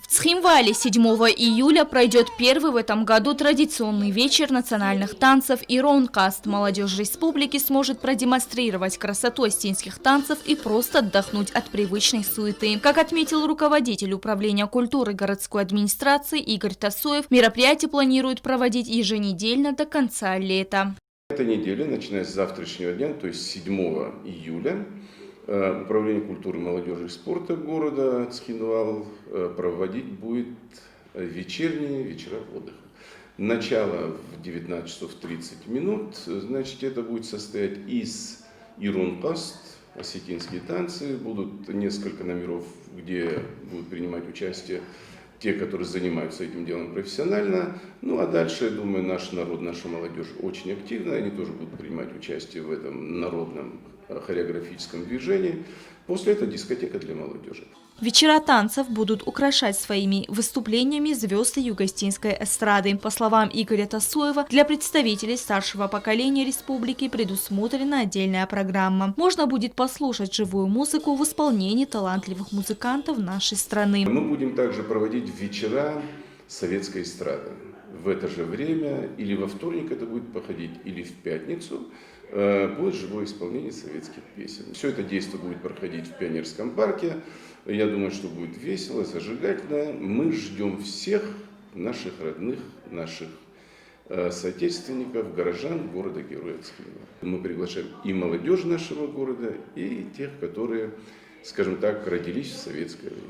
В Цхинвале 7 июля пройдет первый в этом году традиционный вечер национальных танцев «Иронкаст». Молодежь республики сможет продемонстрировать красоту осетинских танцев и просто отдохнуть от привычной суеты. Как отметил руководитель управления культуры городской администрации Игорь Тасоев, мероприятие планируют проводить еженедельно до конца лета. Эта неделя, начиная с завтрашнего дня, то есть 7 июля, Управление культуры, молодежи и спорта города Цхинвал проводить будет вечерние вечера отдыха. Начало в 19 часов 30 минут. Значит, это будет состоять из Иронкаст, осетинские танцы. Будут несколько номеров, где будут принимать участие те, которые занимаются этим делом профессионально. Ну а дальше, я думаю, наш народ, наша молодежь очень активна. Они тоже будут принимать участие в этом народном хореографическом движении. После этого дискотека для молодежи. Вечера танцев будут украшать своими выступлениями звезды юго-осетинской эстрады. По словам Игоря Тасоева, для представителей старшего поколения республики предусмотрена отдельная программа. Можно будет послушать живую музыку в исполнении талантливых музыкантов нашей страны. Мы будем также проводить вечера советской эстрады. В это же время, или во вторник это будет проходить, или в пятницу, будет живое исполнение советских песен. Все это действие будет проходить в Пионерском парке. Я думаю, что будет весело, зажигательно. Мы ждем всех наших родных, наших соотечественников, горожан города-героя Цхинвала. Мы приглашаем и молодежь нашего города, и тех, которые, скажем так, родились в советское время.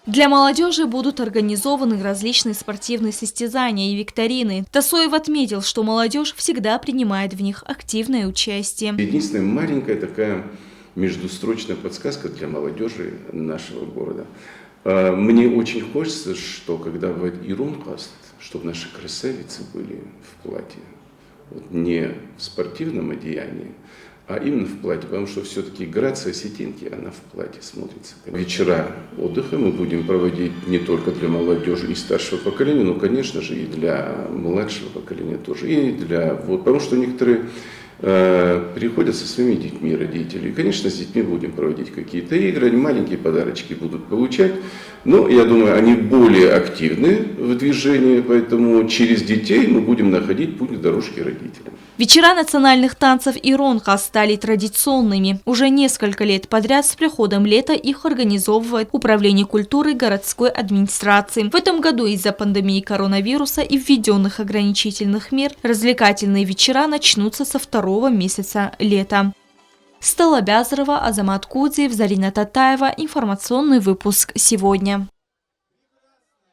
Для молодежи будут организованы различные спортивные состязания и викторины. Тасоев отметил, что молодежь всегда принимает в них активное участие. Единственная маленькая такая междустрочная подсказка для молодежи нашего города. Мне очень хочется, что когда в Иронкаст, чтобы наши красавицы были в платье, вот не в спортивном одеянии, а именно в платье, потому что все-таки грация осетинки, она в платье смотрится. Вечера отдыха мы будем проводить не только для молодежи и старшего поколения, но, конечно же, и для младшего поколения тоже. И для, потому что некоторые приходят со своими детьми, родители. И, конечно, с детьми будем проводить какие-то игры, маленькие подарочки будут получать. Но, я думаю, они более активны в движении, поэтому через детей мы будем находить путь к дорожке родителям. Вечера национальных танцев «Иронкаст» стали традиционными. Уже несколько лет подряд с приходом лета их организовывает Управление культуры городской администрации. В этом году из-за пандемии коронавируса и введенных ограничительных мер развлекательные вечера начнутся со второго месяца лета. Стелла Бязарова, Азамат Кудзиев, Зарина Татаева. Информационный выпуск сегодня.